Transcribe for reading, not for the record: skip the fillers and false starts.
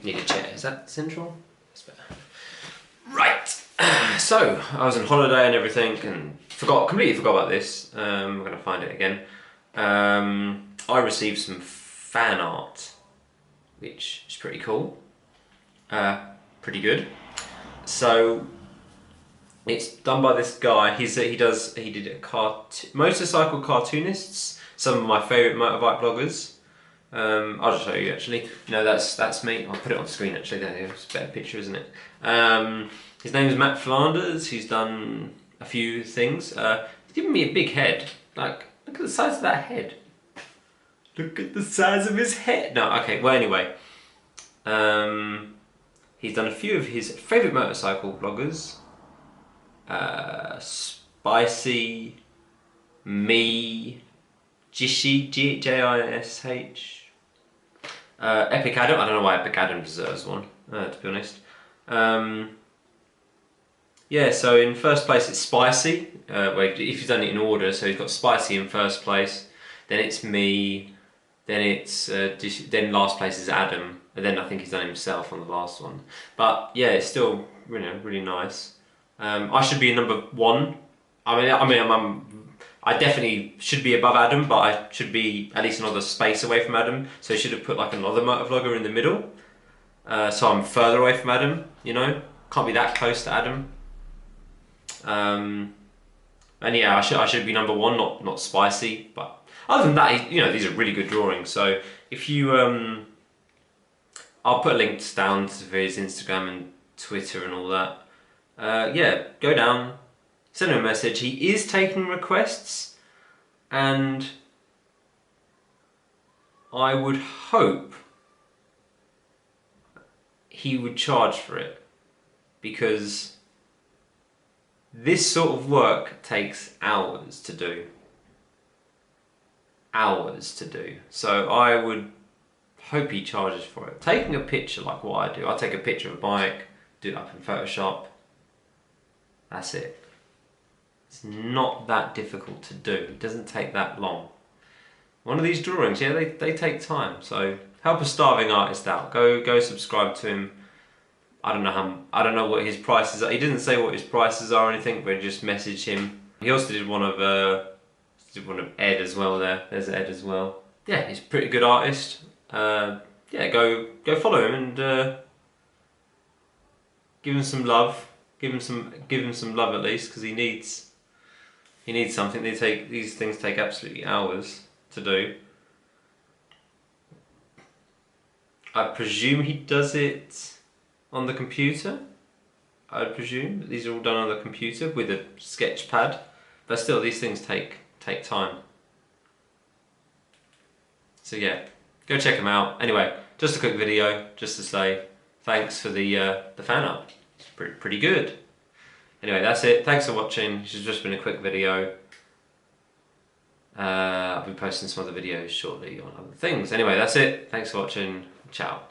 Need a chair. Is that central? That's better. Right. So I was on holiday and everything, and completely forgot about this. I'm gonna find it again. I received some fan art, which is pretty cool. Pretty good. So it's done by this guy. He did motorcycle cartoonists. Some of my favourite motorbike bloggers. I'll just show you actually. No, that's me. I'll put it on the screen actually. There, it's a better picture, isn't it? His name is Matt Flanders. He's done a few things. He's given me a big head. Like, look at the size of that head. Look at the size of his head. No, okay. Well, anyway, he's done a few of his favourite motorcycle bloggers. Spicy, me, Jishi, Jish, Epic Adam. I don't know why Epic Adam deserves one, to be honest. Yeah, so in first place it's Spicy. If you've done it in order, so he's got Spicy in first place, then it's me, then it's then last place is Adam, and then I think he's done himself on the last one. But yeah, it's still really nice. I should be number one. I definitely should be above Adam, but I should be at least another space away from Adam. So I should have put like another motovlogger in the middle. So I'm further away from Adam, you know? Can't be that close to Adam. And yeah, I should be number one, not Spicy. But other than that, these are really good drawings. So if you, I'll put links down to his Instagram and Twitter and all that. Yeah, go down, send him a message. He is taking requests, and I would hope he would charge for it, because this sort of work takes hours to do. So I would hope he charges for it. Taking a picture like what I do, I take a picture of a bike, do it up in Photoshop. That's it. It's not that difficult to do. It doesn't take that long. One of these drawings, yeah, they take time. So help a starving artist out. Go subscribe to him. I don't know what his prices are. He didn't say what his prices are or anything, but just message him. He also did one of Ed as well. There's Ed as well. Yeah, he's a pretty good artist. Yeah, go follow him and give him some love. Give him some love at least, because he needs something. These things take absolutely hours to do. I presume he does it on the computer. I'd presume these are all done on the computer with a sketch pad, but still these things take time. So yeah, go check them out. Anyway, just a quick video just to say thanks for the fan art. It's pretty good. Anyway, that's it. Thanks for watching. This has just been a quick video. I'll be posting some other videos shortly on other things. Anyway, that's it. Thanks for watching. Ciao.